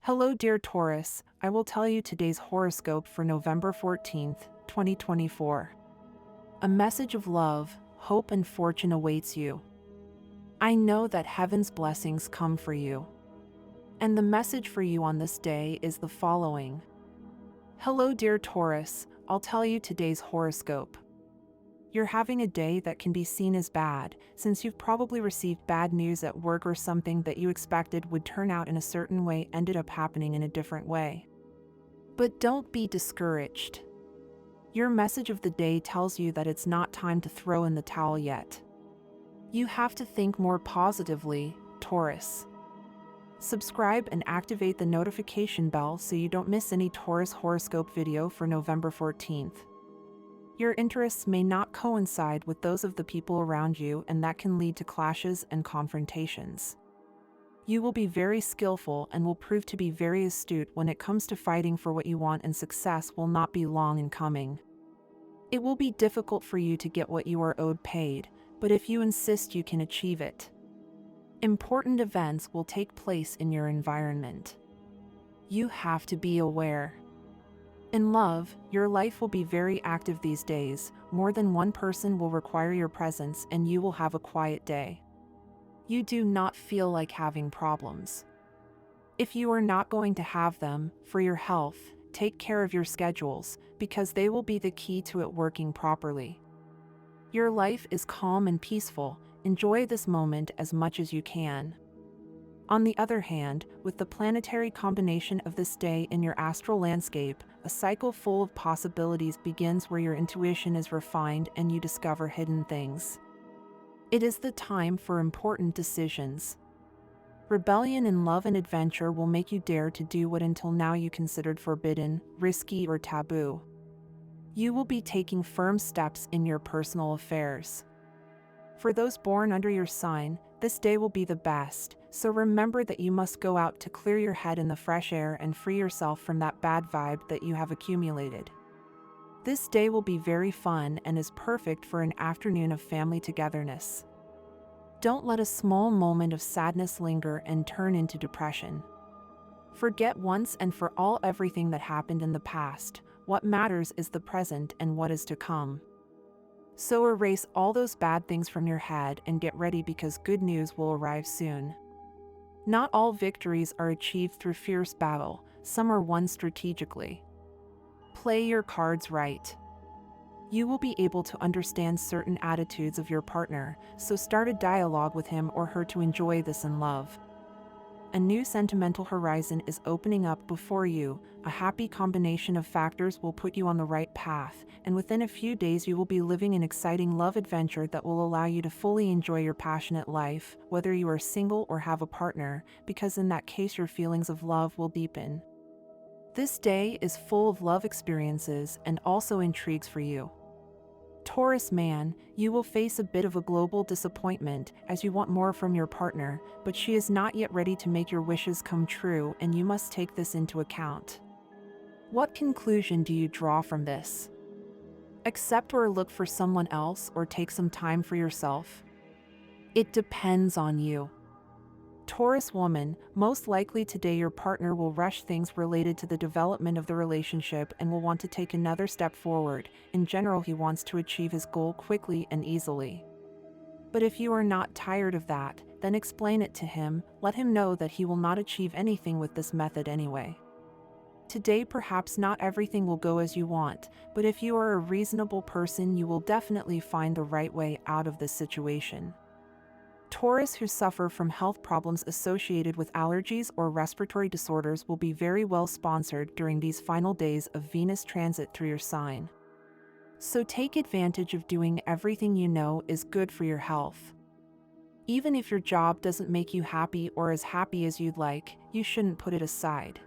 Hello, dear Taurus. I will tell you today's horoscope for November 14th, 2024. A message of love, hope, and fortune awaits you. I know that heaven's blessings come for you. And the message for you on this day is the following. Hello, dear Taurus. I'll tell you today's horoscope. You're having a day that can be seen as bad, since you've probably received bad news at work or something that you expected would turn out in a certain way ended up happening in a different way. But don't be discouraged. Your message of the day tells you that it's not time to throw in the towel yet. You have to think more positively, Taurus. Subscribe and activate the notification bell so you don't miss any Taurus horoscope video for November 14th. Your interests may not coincide with those of the people around you, and that can lead to clashes and confrontations. You will be very skillful and will prove to be very astute when it comes to fighting for what you want, and success will not be long in coming. It will be difficult for you to get what you are owed paid, but if you insist, you can achieve it. Important events will take place in your environment. You have to be aware. In love, your life will be very active these days. More than one person will require your presence, and you will have a quiet day. You do not feel like having problems. If you are not going to have them, for your health, take care of your schedules, because they will be the key to it working properly. Your life is calm and peaceful. Enjoy this moment as much as you can. On the other hand, with the planetary combination of this day in your astral landscape, a cycle full of possibilities begins where your intuition is refined and you discover hidden things. It is the time for important decisions. Rebellion in love and adventure will make you dare to do what until now you considered forbidden, risky, or taboo. You will be taking firm steps in your personal affairs. For those born under your sign, this day will be the best, so remember that you must go out to clear your head in the fresh air and free yourself from that bad vibe that you have accumulated. This day will be very fun and is perfect for an afternoon of family togetherness. Don't let a small moment of sadness linger and turn into depression. Forget once and for all everything that happened in the past. What matters is the present and what is to come. So erase all those bad things from your head and get ready, because good news will arrive soon. Not all victories are achieved through fierce battle, some are won strategically. Play your cards right. You will be able to understand certain attitudes of your partner, so start a dialogue with him or her to enjoy this in love. A new sentimental horizon is opening up before you. A happy combination of factors will put you on the right path, and within a few days you will be living an exciting love adventure that will allow you to fully enjoy your passionate life, whether you are single or have a partner, because in that case your feelings of love will deepen. This day is full of love experiences and also intrigues for you. Taurus man, you will face a bit of a global disappointment as you want more from your partner, but she is not yet ready to make your wishes come true, and you must take this into account. What conclusion do you draw from this? Accept or look for someone else, or take some time for yourself? It depends on you. Taurus woman, most likely today your partner will rush things related to the development of the relationship and will want to take another step forward. In general, he wants to achieve his goal quickly and easily. But if you are not tired of that, then explain it to him. Let him know that he will not achieve anything with this method anyway. Today perhaps not everything will go as you want, but if you are a reasonable person, you will definitely find the right way out of this situation. Taurus who suffer from health problems associated with allergies or respiratory disorders will be very well sponsored during these final days of Venus transit through your sign. So take advantage of doing everything you know is good for your health. Even if your job doesn't make you happy or as happy as you'd like, you shouldn't put it aside.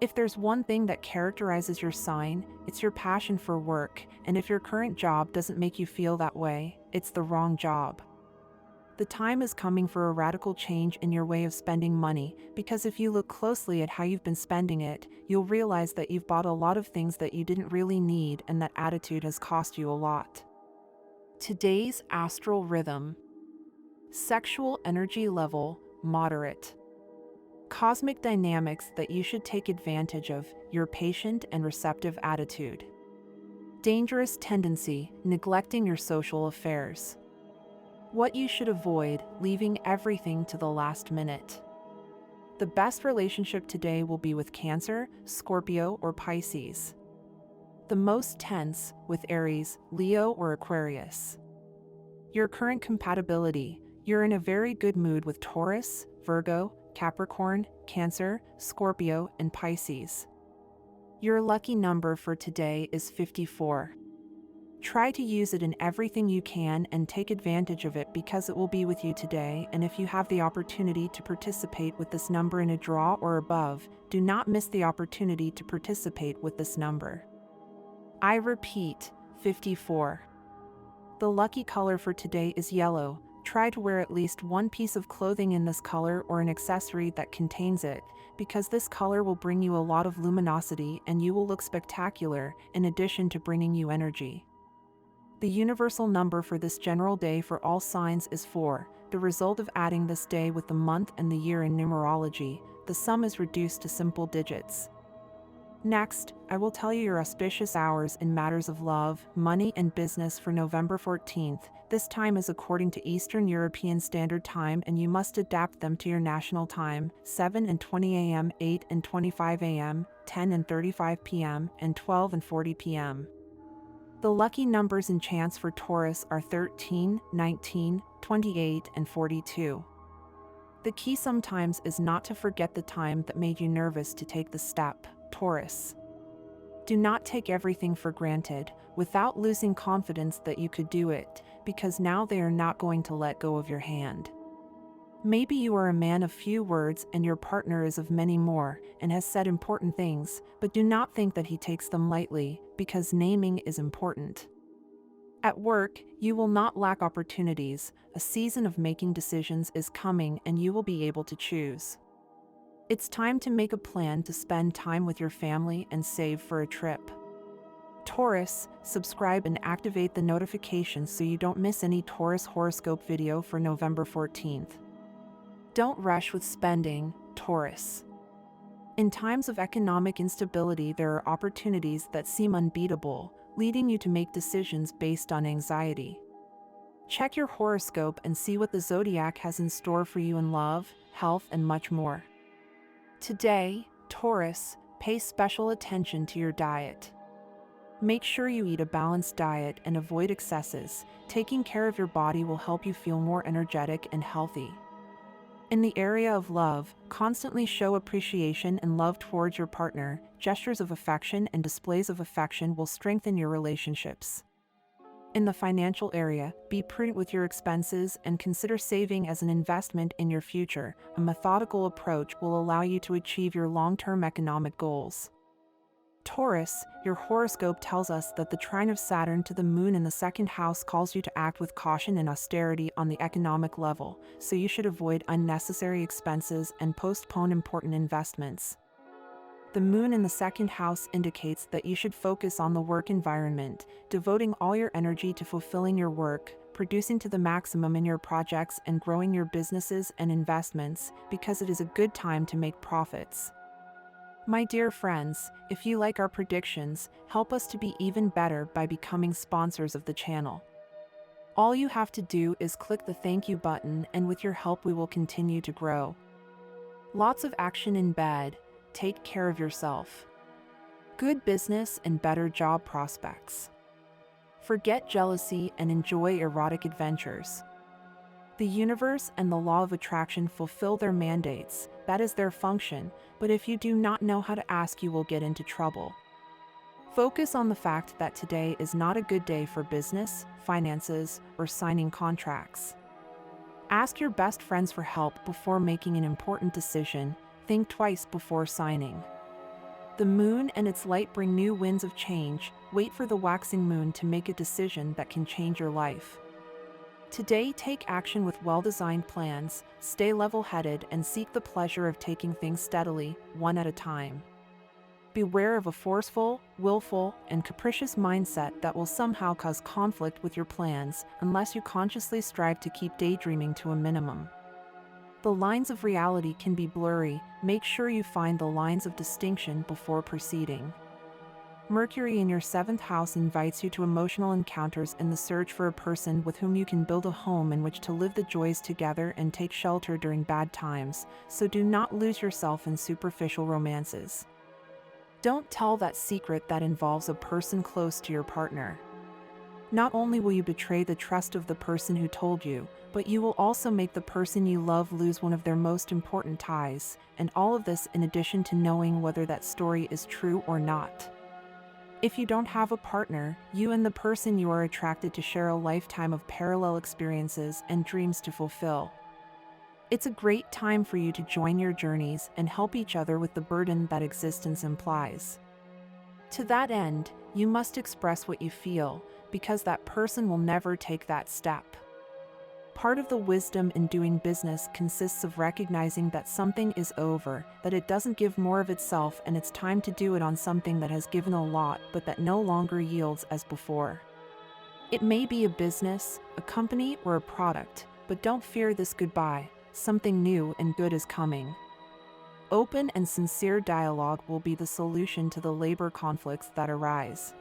If there's one thing that characterizes your sign, it's your passion for work, and if your current job doesn't make you feel that way, it's the wrong job. The time is coming for a radical change in your way of spending money, because if you look closely at how you've been spending it, you'll realize that you've bought a lot of things that you didn't really need, and that attitude has cost you a lot. Today's astral rhythm. Sexual energy level, moderate. Cosmic dynamics that you should take advantage of, your patient and receptive attitude. Dangerous tendency, neglecting your social affairs. What you should avoid, leaving everything to the last minute. The best relationship today will be with Cancer, Scorpio, or Pisces. The most tense, with Aries, Leo, or Aquarius. Your current compatibility, you're in a very good mood with Taurus, Virgo, Capricorn, Cancer, Scorpio, and Pisces. Your lucky number for today is 54. Try to use it in everything you can and take advantage of it because it will be with you today, and if you have the opportunity to participate with this number in a draw or above, do not miss the opportunity to participate with this number. I repeat, 54. The lucky color for today is yellow. Try to wear at least one piece of clothing in this color or an accessory that contains it, because this color will bring you a lot of luminosity and you will look spectacular, in addition to bringing you energy. The universal number for this general day for all signs is 4. The result of adding this day with the month and the year in numerology, the sum is reduced to simple digits. Next, I will tell you your auspicious hours in matters of love, money, and business for November 14th. This time is according to Eastern European Standard Time and you must adapt them to your national time: 7:20 a.m., 8:25 a.m., 10:35 p.m., and 12:40 p.m. The lucky numbers and chance for Taurus are 13, 19, 28, and 42. The key sometimes is not to forget the time that made you nervous to take the step, Taurus. Do not take everything for granted, without losing confidence that you could do it, because now they are not going to let go of your hand. Maybe you are a man of few words and your partner is of many more, and has said important things, but do not think that he takes them lightly, because naming is important. At work, you will not lack opportunities. A season of making decisions is coming and you will be able to choose. It's time to make a plan to spend time with your family and save for a trip. Taurus, subscribe and activate the notifications so you don't miss any Taurus horoscope video for November 14th. Don't rush with spending, Taurus. In times of economic instability, there are opportunities that seem unbeatable, leading you to make decisions based on anxiety. Check your horoscope and see what the zodiac has in store for you in love, health, and much more. Today, Taurus, pay special attention to your diet. Make sure you eat a balanced diet and avoid excesses. Taking care of your body will help you feel more energetic and healthy. In the area of love, constantly show appreciation and love towards your partner. Gestures of affection and displays of affection will strengthen your relationships. In the financial area, be prudent with your expenses and consider saving as an investment in your future. A methodical approach will allow you to achieve your long-term economic goals. Taurus, your horoscope tells us that the trine of Saturn to the moon in the second house calls you to act with caution and austerity on the economic level, so you should avoid unnecessary expenses and postpone important investments. The moon in the second house indicates that you should focus on the work environment, devoting all your energy to fulfilling your work, producing to the maximum in your projects and growing your businesses and investments, because it is a good time to make profits. My dear friends, if you like our predictions, help us to be even better by becoming sponsors of the channel. All you have to do is click the thank you button, and with your help we will continue to grow. Lots of action in bed. Take care of yourself. Good business and better job prospects. Forget jealousy and enjoy erotic adventures. The universe and the law of attraction fulfill their mandates, that is their function, but if you do not know how to ask, you will get into trouble. Focus on the fact that today is not a good day for business, finances, or signing contracts. Ask your best friends for help before making an important decision. Think twice before signing. The moon and its light bring new winds of change. Wait for the waxing moon to make a decision that can change your life. Today, take action with well-designed plans, stay level-headed, and seek the pleasure of taking things steadily, one at a time. Beware of a forceful, willful, and capricious mindset that will somehow cause conflict with your plans unless you consciously strive to keep daydreaming to a minimum. The lines of reality can be blurry. Make sure you find the lines of distinction before proceeding. Mercury in your 7th house invites you to emotional encounters in the search for a person with whom you can build a home in which to live the joys together and take shelter during bad times, so do not lose yourself in superficial romances. Don't tell that secret that involves a person close to your partner. Not only will you betray the trust of the person who told you, but you will also make the person you love lose one of their most important ties, and all of this in addition to knowing whether that story is true or not. If you don't have a partner, you and the person you are attracted to share a lifetime of parallel experiences and dreams to fulfill. It's a great time for you to join your journeys and help each other with the burden that existence implies. To that end, you must express what you feel, because that person will never take that step. Part of the wisdom in doing business consists of recognizing that something is over, that it doesn't give more of itself, and it's time to do it on something that has given a lot but that no longer yields as before. It may be a business, a company, or a product, but don't fear this goodbye. Something new and good is coming. Open and sincere dialogue will be the solution to the labor conflicts that arise.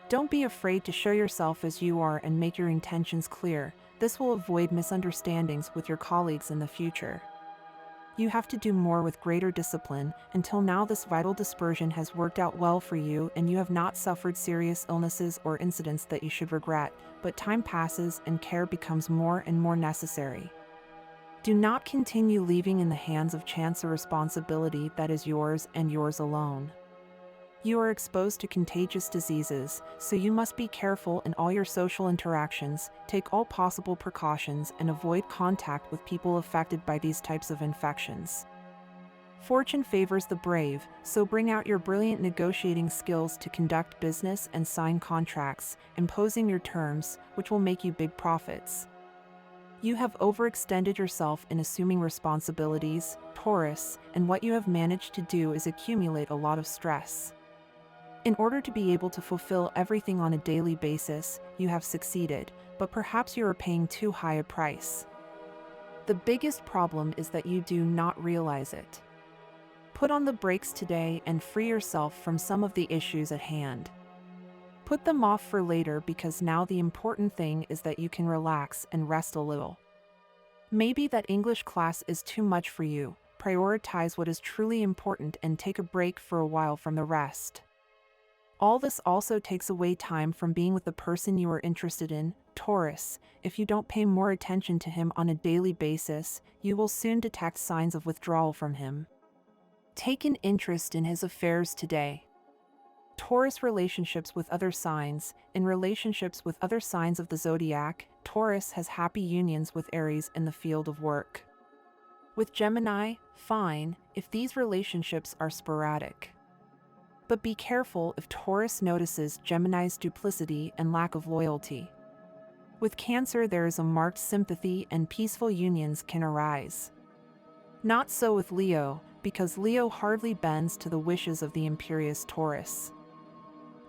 Don't be afraid to show yourself as you are and make your intentions clear. This will avoid misunderstandings with your colleagues in the future. You have to do more with greater discipline. Until now, this vital dispersion has worked out well for you and you have not suffered serious illnesses or incidents that you should regret, but time passes and care becomes more and more necessary. Do not continue leaving in the hands of chance a responsibility that is yours and yours alone. You are exposed to contagious diseases, so you must be careful in all your social interactions, take all possible precautions, and avoid contact with people affected by these types of infections. Fortune favors the brave, so bring out your brilliant negotiating skills to conduct business and sign contracts, imposing your terms, which will make you big profits. You have overextended yourself in assuming responsibilities, Taurus, and what you have managed to do is accumulate a lot of stress. In order to be able to fulfill everything on a daily basis, you have succeeded, but perhaps you are paying too high a price. The biggest problem is that you do not realize it. Put on the brakes today and free yourself from some of the issues at hand. Put them off for later because now the important thing is that you can relax and rest a little. Maybe that English class is too much for you. Prioritize what is truly important and take a break for a while from the rest. All this also takes away time from being with the person you are interested in, Taurus. If you don't pay more attention to him on a daily basis, you will soon detect signs of withdrawal from him. Take an interest in his affairs today. Taurus relationships with other signs. In relationships with other signs of the zodiac, Taurus has happy unions with Aries in the field of work. With Gemini, fine, if these relationships are sporadic. But be careful if Taurus notices Gemini's duplicity and lack of loyalty. With Cancer, there is a marked sympathy and peaceful unions can arise. Not so with Leo, because Leo hardly bends to the wishes of the imperious Taurus.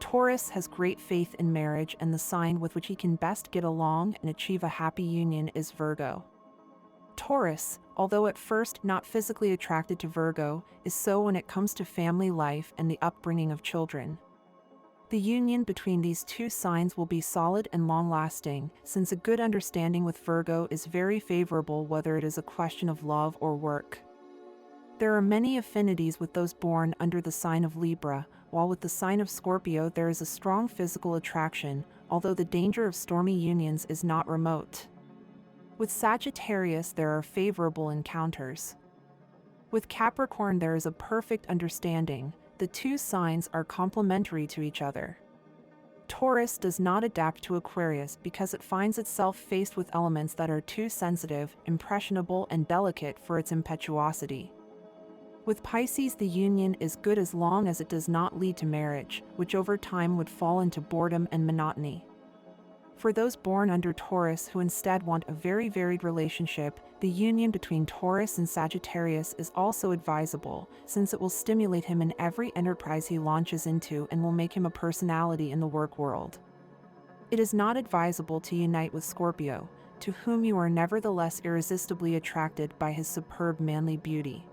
Taurus has great faith in marriage, and the sign with which he can best get along and achieve a happy union is Virgo. Taurus, although at first not physically attracted to Virgo, is so when it comes to family life and the upbringing of children. The union between these two signs will be solid and long-lasting, since a good understanding with Virgo is very favorable whether it is a question of love or work. There are many affinities with those born under the sign of Libra, while with the sign of Scorpio there is a strong physical attraction, although the danger of stormy unions is not remote. With Sagittarius there are favorable encounters. With Capricorn there is a perfect understanding. The two signs are complementary to each other. Taurus does not adapt to Aquarius because it finds itself faced with elements that are too sensitive, impressionable, and delicate for its impetuosity. With Pisces, the union is good as long as it does not lead to marriage, which over time would fall into boredom and monotony. For those born under Taurus who instead want a very varied relationship, the union between Taurus and Sagittarius is also advisable, since it will stimulate him in every enterprise he launches into and will make him a personality in the work world. It is not advisable to unite with Scorpio, to whom you are nevertheless irresistibly attracted by his superb manly beauty.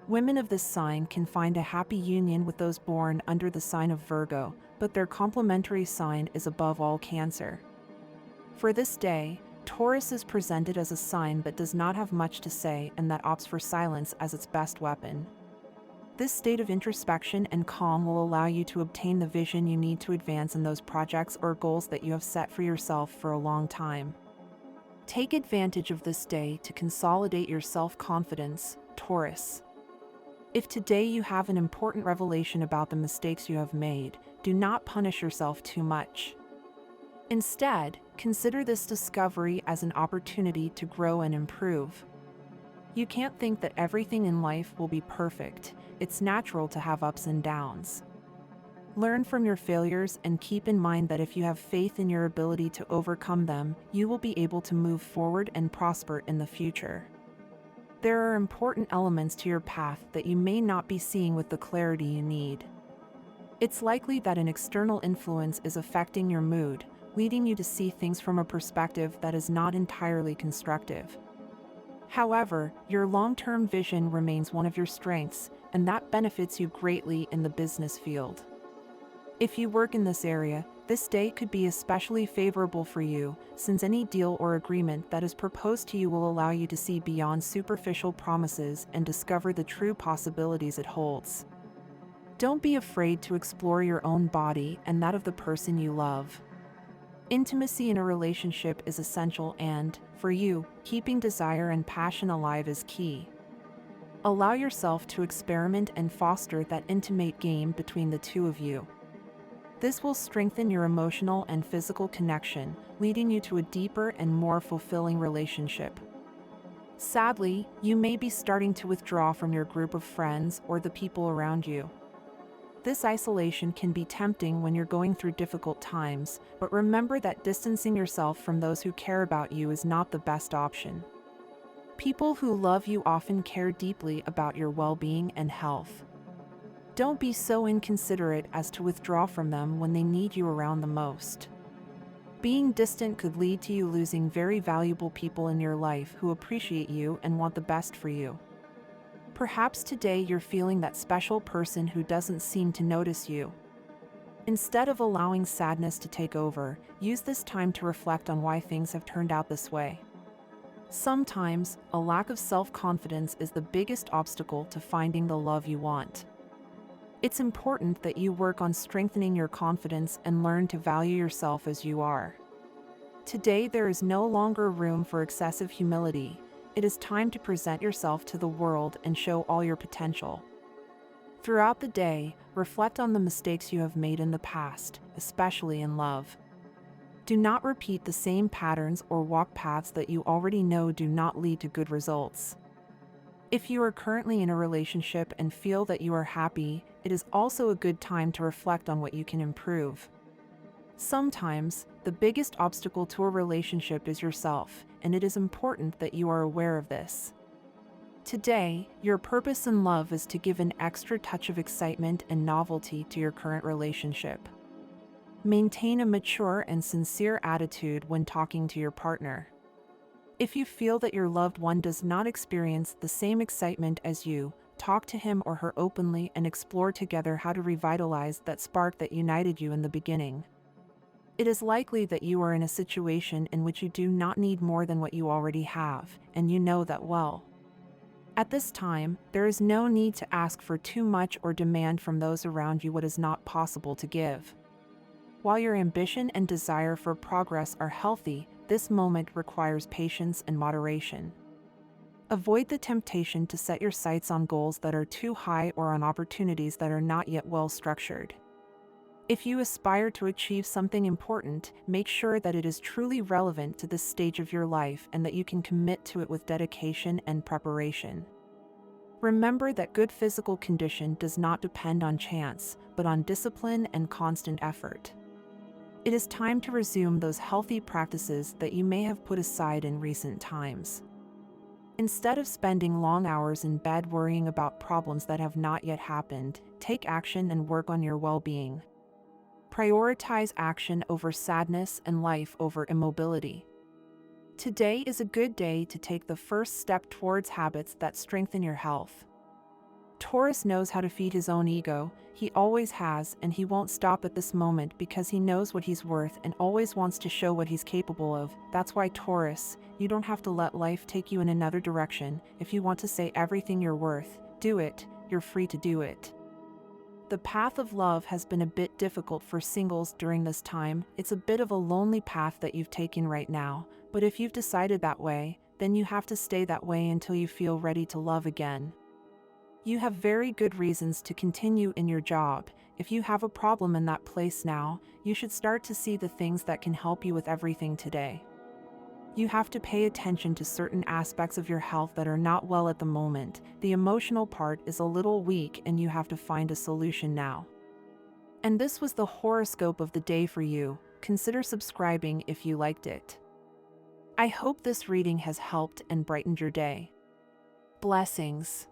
Women of this sign can find a happy union with those born under the sign of Virgo, but their complementary sign is above all Cancer. For this day, Taurus is presented as a sign that does not have much to say and that opts for silence as its best weapon. This state of introspection and calm will allow you to obtain the vision you need to advance in those projects or goals that you have set for yourself for a long time. Take advantage of this day to consolidate your self-confidence, Taurus. If today you have an important revelation about the mistakes you have made, do not punish yourself too much. Instead, consider this discovery as an opportunity to grow and improve. You can't think that everything in life will be perfect. It's natural to have ups and downs. Learn from your failures and keep in mind that if you have faith in your ability to overcome them, you will be able to move forward and prosper in the future. There are important elements to your path that you may not be seeing with the clarity you need. It's likely that an external influence is affecting your mood, leading you to see things from a perspective that is not entirely constructive. However, your long-term vision remains one of your strengths, and that benefits you greatly in the business field. If you work in this area, this day could be especially favorable for you, since any deal or agreement that is proposed to you will allow you to see beyond superficial promises and discover the true possibilities it holds. Don't be afraid to explore your own body and that of the person you love. Intimacy in a relationship is essential and, for you, keeping desire and passion alive is key. Allow yourself to experiment and foster that intimate game between the two of you. This will strengthen your emotional and physical connection, leading you to a deeper and more fulfilling relationship. Sadly, you may be starting to withdraw from your group of friends or the people around you. This isolation can be tempting when you're going through difficult times, but remember that distancing yourself from those who care about you is not the best option. People who love you often care deeply about your well-being and health. Don't be so inconsiderate as to withdraw from them when they need you around the most. Being distant could lead to you losing very valuable people in your life who appreciate you and want the best for you. Perhaps today you're feeling that special person who doesn't seem to notice you. Instead of allowing sadness to take over, use this time to reflect on why things have turned out this way. Sometimes, a lack of self-confidence is the biggest obstacle to finding the love you want. It's important that you work on strengthening your confidence and learn to value yourself as you are. Today there is no longer room for excessive humility. It is time to present yourself to the world and show all your potential. Throughout the day, reflect on the mistakes you have made in the past, especially in love. Do not repeat the same patterns or walk paths that you already know do not lead to good results. If you are currently in a relationship and feel that you are happy, it is also a good time to reflect on what you can improve. Sometimes, the biggest obstacle to a relationship is yourself, and it is important that you are aware of this. Today, your purpose in love is to give an extra touch of excitement and novelty to your current relationship. Maintain a mature and sincere attitude when talking to your partner. If you feel that your loved one does not experience the same excitement as you, talk to him or her openly and explore together how to revitalize that spark that united you in the beginning. It is likely that you are in a situation in which you do not need more than what you already have, and you know that well. At this time, there is no need to ask for too much or demand from those around you what is not possible to give. While your ambition and desire for progress are healthy, this moment requires patience and moderation. Avoid the temptation to set your sights on goals that are too high or on opportunities that are not yet well structured. If you aspire to achieve something important, make sure that it is truly relevant to this stage of your life and that you can commit to it with dedication and preparation. Remember that good physical condition does not depend on chance, but on discipline and constant effort. It is time to resume those healthy practices that you may have put aside in recent times. Instead of spending long hours in bed worrying about problems that have not yet happened, take action and work on your well-being. Prioritize action over sadness and life over immobility. Today is a good day to take the first step towards habits that strengthen your health. Taurus knows how to feed his own ego, he always has, and he won't stop at this moment because he knows what he's worth and always wants to show what he's capable of. That's why, Taurus, you don't have to let life take you in another direction. If you want to say everything you're worth, do it, you're free to do it. The path of love has been a bit difficult for singles during this time. It's a bit of a lonely path that you've taken right now, but if you've decided that way, then you have to stay that way until you feel ready to love again. You have very good reasons to continue in your job. If you have a problem in that place now, you should start to see the things that can help you with everything today. You have to pay attention to certain aspects of your health that are not well at the moment. The emotional part is a little weak and you have to find a solution now. And this was the horoscope of the day for you. Consider subscribing if you liked it. I hope this reading has helped and brightened your day. Blessings.